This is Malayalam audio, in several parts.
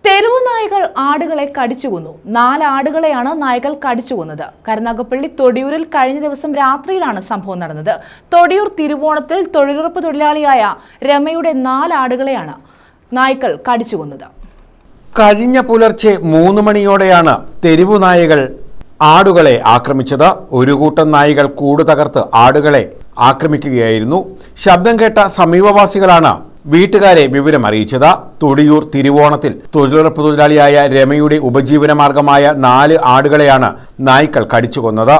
തെരുവു നായകൾ ആടുകളെ കടിച്ചുകൊന്നു. 4 ആടുകളെയാണ് നായകൾ കടിച്ചുകൊന്നത്. കരുനാഗപ്പള്ളി തൊടിയൂരിൽ കഴിഞ്ഞ ദിവസം രാത്രിയിലാണ് സംഭവം നടന്നത്. തൊടിയൂർ തിരുവോണത്തിൽ തൊഴിലുറപ്പ് തൊഴിലാളിയായ രമയുടെ 4 ആടുകളെയാണ് നായ്ക്കൾ കടിച്ചുകൊന്നത്. കഴിഞ്ഞ പുലർച്ചെ 3 മണിയോടെയാണ് തെരുവു നായകൾ ആടുകളെ ആക്രമിച്ചത്. ഒരു കൂട്ടം നായകൾ കൂട് തകർത്ത് ആടുകളെ ആക്രമിക്കുകയായിരുന്നു. ശബ്ദം കേട്ട സമീപവാസികളാണ് വീട്ടുകാരെ വിവരം അറിയിച്ചത്. തൊടിയൂർ തിരുവോണത്തിൽ തൊഴിലുറപ്പ് തൊഴിലാളിയായ രമയുടെ ഉപജീവനമാർഗമായ 4 ആടുകളെയാണ് നായ്ക്കൾ കടിച്ചുകൊന്നത്.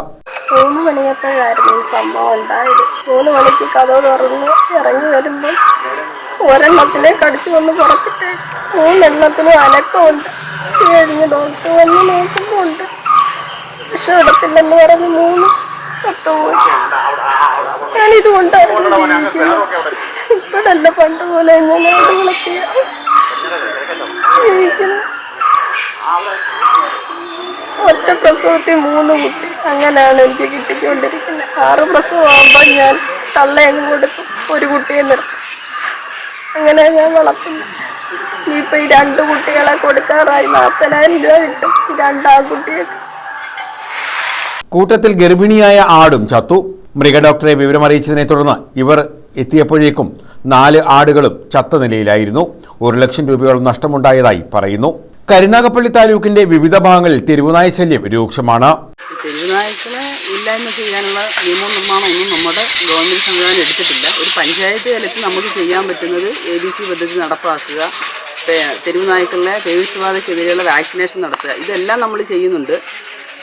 3 മണിയപ്പോഴായിരുന്നു ഈ സംഭവം ഉണ്ടായത്. 3 മണിക്ക് കതവ് തുറന്ന് ഇറങ്ങി വരുമ്പോൾ ഒരെണ്ണത്തിനെ കടിച്ചു കൊന്ന് പുറത്തിട്ട് 3 എണ്ണത്തിനും അനക്കമുണ്ട്. കഴിഞ്ഞ് ഡോക്ടർ വന്ന് നോക്കുമ്പോൾ ഉണ്ട്, വിഷമിടത്തില്ലെന്ന് പറഞ്ഞ് 3 ചത്തുപോയി. ഞാനിതുകൊണ്ടായിരുന്നു ജീവിക്കുന്നത്. ഇപ്പോഴല്ല, പണ്ട് പോലെ ഞാൻ ആടുകളൊക്കെ ജീവിക്കുന്നു. ഒറ്റ പ്രസവത്തിൽ 3 കുട്ടി, അങ്ങനെയാണ് എനിക്ക് കിട്ടിക്കൊണ്ടിരിക്കുന്നത്. 6 പ്രസവമാകുമ്പോൾ ഞാൻ തള്ളയങ്ങ് കൊടുക്കും, ഒരു കുട്ടിയെ നിർത്തും. അങ്ങനെ ഞാൻ വളർത്തുന്നു. ഇനിയിപ്പോൾ ഈ 2 കുട്ടികളെ കൊടുക്കാറായി 40,000 രൂപ കിട്ടും, ഈ 2 ആൺകുട്ടിയൊക്കെ. കൂട്ടത്തിൽ ഗർഭിണിയായ ആടും ചത്തു. മൃഗഡോക്ടറെ വിവരമറിയിച്ചതിനെ തുടർന്ന് ഇവർ എത്തിയപ്പോഴേക്കും 4 ആടുകളും ചത്ത നിലയിലായിരുന്നു. 1 ലക്ഷം രൂപയോളം നഷ്ടമുണ്ടായതായി പറയുന്നു. കരുനാഗപ്പള്ളി താലൂക്കിന്റെ വിവിധ ഭാഗങ്ങളിൽ തെരുവുനായ ശല്യം രൂക്ഷമാണ്. തെരുവുനായ്ക്കളെ ഇല്ലായ്മ ചെയ്യാനുള്ള നിയമനിർമ്മാണം ഒന്നും നമ്മുടെ ഗവൺമെൻറ് സംവിധാനം എടുത്തിട്ടില്ല. ഒരു പഞ്ചായത്ത് തലത്തിൽ നമുക്ക് ചെയ്യാൻ പറ്റുന്നത് ABC പദ്ധതി നടപ്പാക്കുക, തെരുവുനായ്ക്കളെ പേവിഷബാധയ്ക്കെതിരെയുള്ള വാക്സിനേഷൻ നടത്തുക, ഇതെല്ലാം നമ്മൾ ചെയ്യുന്നുണ്ട്.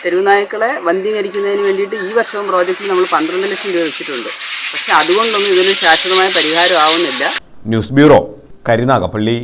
തെരുവുനായ്ക്കളെ വന്ധീകരിക്കുന്നതിന് വേണ്ടിയിട്ട് ഈ വർഷവും പ്രോജക്റ്റിൽ നമ്മൾ 12 ലക്ഷം രൂപ വെച്ചിട്ടുണ്ട്. പക്ഷെ അതുകൊണ്ടൊന്നും ഇതിന് ശാശ്വതമായ പരിഹാരം ആവുന്നില്ല. News bureau, Karunagappally.